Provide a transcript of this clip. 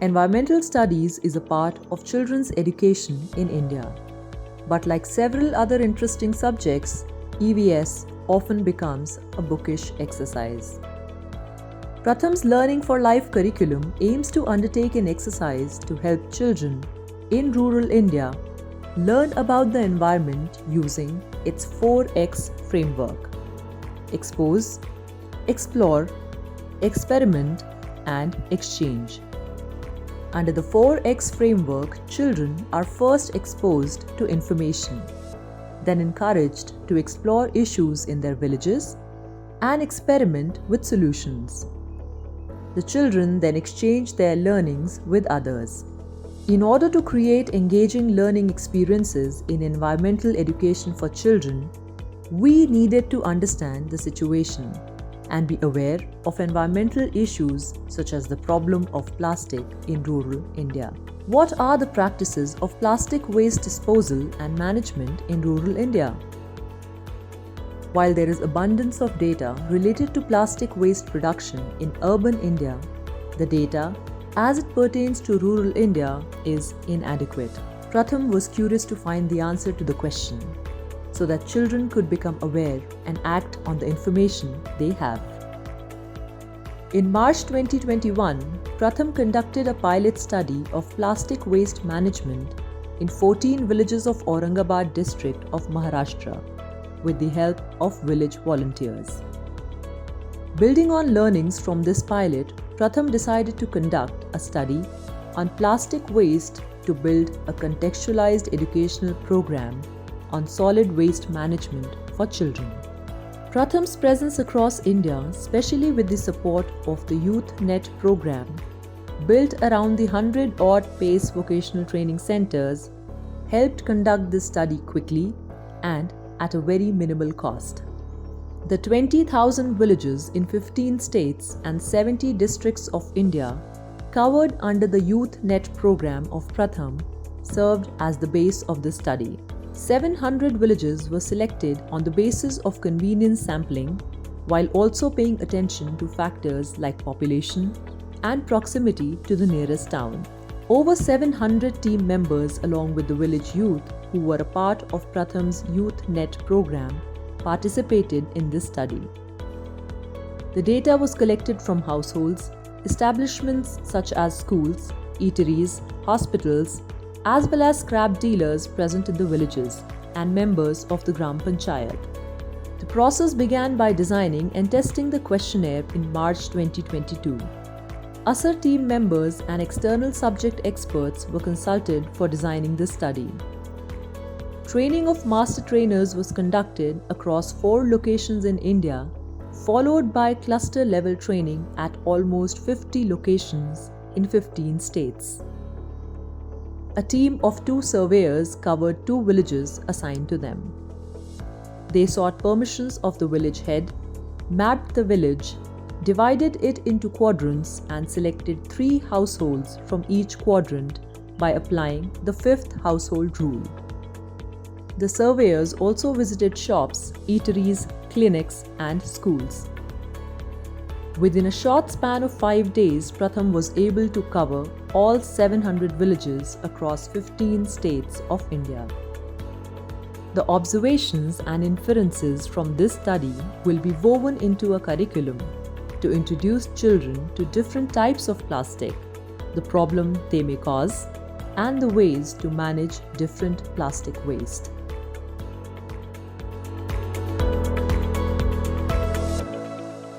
Environmental studies is a part of children's education in India. But like several other interesting subjects, EVS often becomes a bookish exercise. Pratham's Learning for Life curriculum aims to undertake an exercise to help children in rural India learn about the environment using its 4X framework: expose, explore, experiment, and exchange. Under the 4X framework, children are first exposed to information, then encouraged to explore issues in their villages and experiment with solutions. The children then exchange their learnings with others. In order to create engaging learning experiences in environmental education for children, we needed to understand the situation and be aware of environmental issues such as the problem of plastic in rural India. What are the practices of plastic waste disposal and management in rural India? While there is abundance of data related to plastic waste production in urban India, the data as it pertains to rural India is inadequate. Pratham was curious to find the answer to the question so that children could become aware and act on the information they have. In March 2021, Pratham conducted a pilot study of plastic waste management in 14 villages of Aurangabad district of Maharashtra with the help of village volunteers. Building on learnings from this pilot, Pratham decided to conduct a study on plastic waste to build a contextualized educational program on solid waste management for children. Pratham's presence across India, especially with the support of the Youth Net program, built around the 100-odd PACE vocational training centers, helped conduct this study quickly and at a very minimal cost. The 20,000 villages in 15 states and 70 districts of India covered under the Youth Net program of Pratham served as the base of the study. 700 villages were selected on the basis of convenience sampling, while also paying attention to factors like population and proximity to the nearest town. Over 700 team members along with the village youth who were a part of Pratham's Youth Net program participated in this study. The data was collected from households, establishments such as schools, eateries, hospitals, as well as scrap dealers present in the villages and members of the Gram Panchayat. The process began by designing and testing the questionnaire in March 2022. ASAR team members and external subject experts were consulted for designing the study. Training of master trainers was conducted across 4 locations in India, followed by cluster-level training at almost 50 locations in 15 states. A team of 2 surveyors covered 2 villages assigned to them. They sought permissions of the village head, mapped the village, divided it into quadrants and selected 3 households from each quadrant by applying the 5th household rule. The surveyors also visited shops, eateries, clinics, and schools. Within a short span of 5 days, Pratham was able to cover all 700 villages across 15 states of India. The observations and inferences from this study will be woven into a curriculum to introduce children to different types of plastic, the problem they may cause, and the ways to manage different plastic waste.